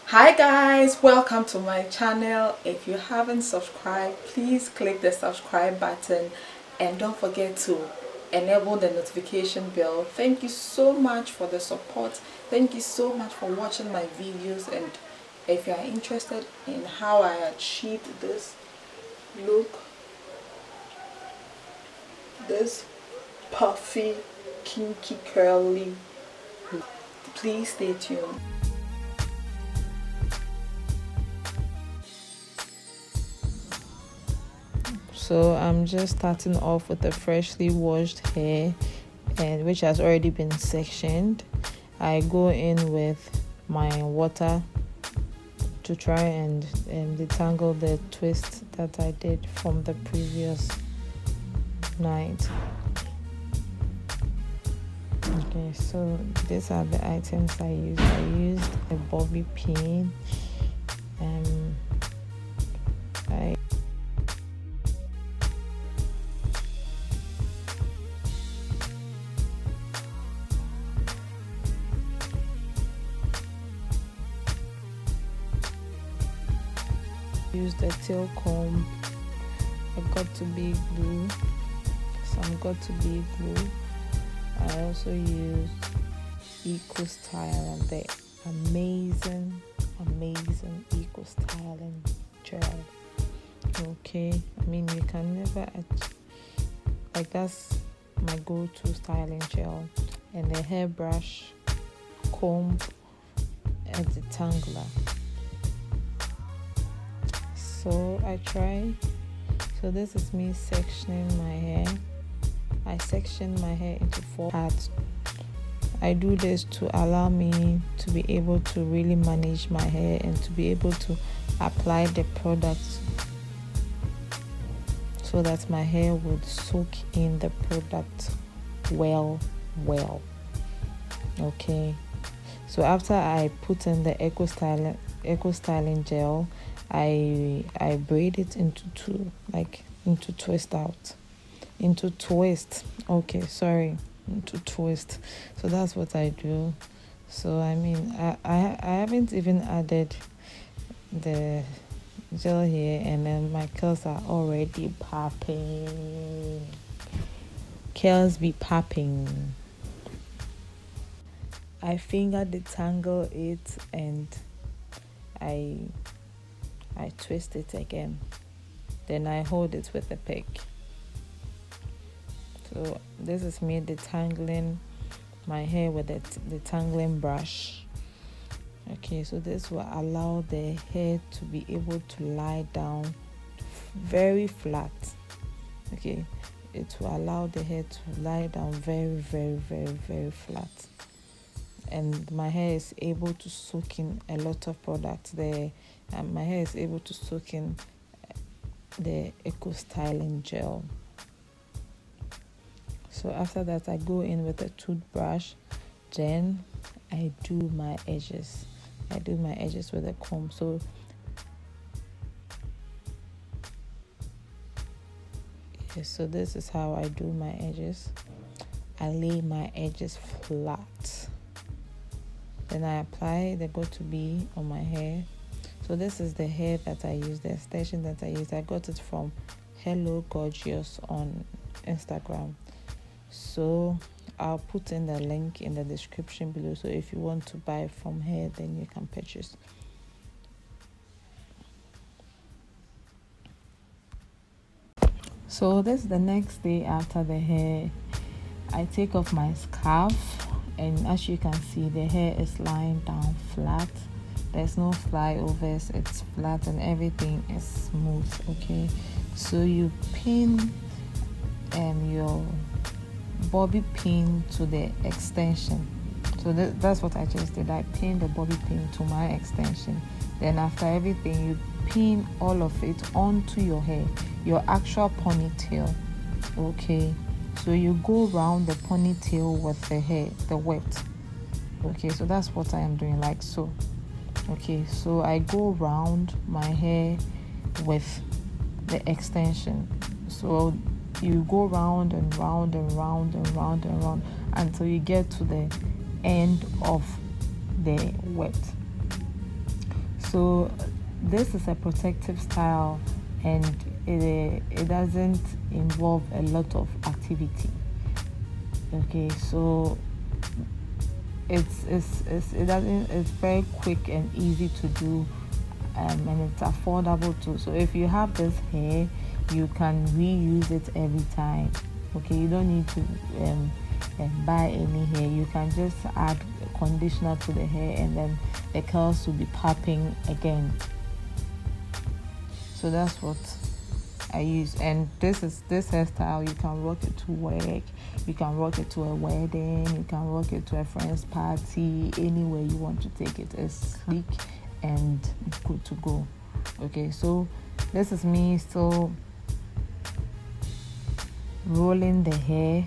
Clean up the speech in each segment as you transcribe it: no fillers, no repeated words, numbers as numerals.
Hi guys, welcome to my channel. If you haven't subscribed, please click the subscribe button and don't forget to enable the notification bell. Thank you so much for the support. Thank you so much for watching my videos, and if you are interested in how I achieved this look, this puffy, kinky, curly look, please stay tuned. So I'm just starting off with a freshly washed hair, and which has already been sectioned. I go in with my water to try and detangle the twist that I did from the previous night. Okay, so these are the items I used. I used a bobby pin, I used a tail comb. I got to be glue, some got to be glue. I also used Eco Style, the amazing Eco Styling gel. Okay, I mean, you can never, like, that's my go-to styling gel, and the hairbrush, comb, and the detangler. So I try. So this is me sectioning my hair. I section my hair into 4 parts. I do this to allow me to be able to really manage my hair and to be able to apply the product so that my hair would soak in the product well. Okay, so after I put in the eco styling gel, I braid it into twist. Into twist. So that's what I do. So I mean, I haven't even added the gel here, and then my curls are already popping. Curls be popping. I finger detangle it, and I twist it again. Then I hold it with a pick. So this is me detangling my hair with the detangling brush. Okay, so this will allow the hair to be able to lie down very flat. Okay, it will allow the hair to lie down very flat, and my hair is able to soak in a lot of products there, and my hair is able to soak in the eco styling gel. So after that, I go in with a toothbrush, then I do my edges. I do my edges with a comb. So yes, so this is how I do my edges. I lay my edges flat. Then I apply the got-to-be on my hair. So this is the hair that I use, the extension that I use. I got it from Hello Gorgeous on Instagram. So I'll put in the link in the description below. So if you want to buy from her, then you can purchase. So this is the next day after the hair. I take off my scarf, and as you can see, the hair is lying down flat. There's no flyovers, it's flat and everything is smooth. Okay, so you pin your bobby pin to the extension. So that's what I just did. I pinned the bobby pin to my extension. Then after everything, you pin all of it onto your hair, your actual ponytail. Okay, so you go around the ponytail with the hair, the wet. Okay, so that's what I am doing, like so. Okay, so I go around my hair with the extension. So you go round and round and round and round and round until you get to the end of the wet. So this is a protective style, and it doesn't involve a lot of activity. Okay, so it's very quick and easy to do, and it's affordable too. So if you have this hair, you can reuse it every time. Okay, you don't need to buy any hair. You can just add conditioner to the hair, and then the curls will be popping again. So that's what I use. And this hairstyle, you can rock it to work, you can rock it to a wedding, you can rock it to a friend's party, anywhere you want to take it. It's sleek and good to go. Okay, so this is me still rolling the hair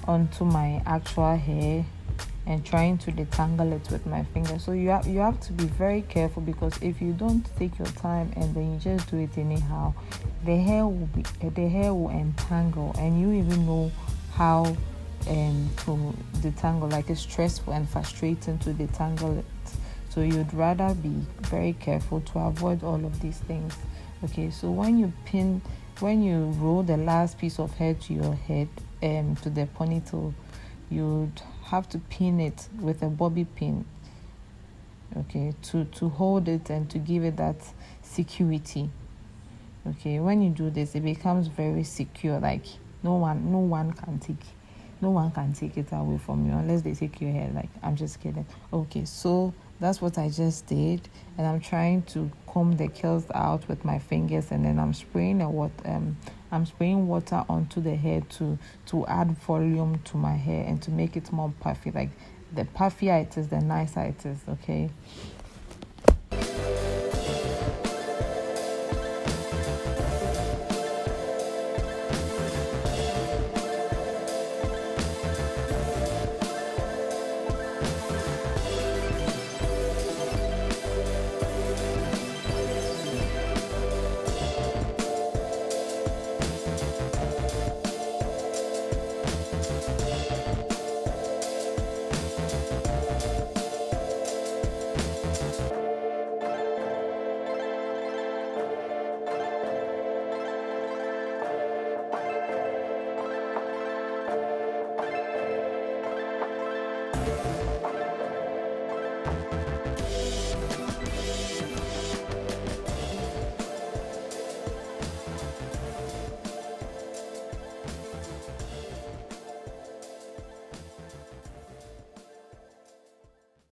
onto my actual hair and trying to detangle it with my finger. So you have to be very careful, because if you don't take your time and then you just do it anyhow, the hair will entangle, and you even know how to detangle. Like, it's stressful and frustrating to detangle it. So you'd rather be very careful to avoid all of these things. Okay, so when you roll the last piece of hair to your head, to the ponytail, you'd have to pin it with a bobby pin. Okay, to hold it and to give it that security. Okay, when you do this, it becomes very secure. Like no one can take it away from you unless they take your hair. Like, I'm just kidding. Okay, so that's what I just did, and I'm trying to comb the curls out with my fingers, and then I'm spraying water onto the hair to add volume to my hair and to make it more puffy. Like, the puffier it is, the nicer it is. Okay.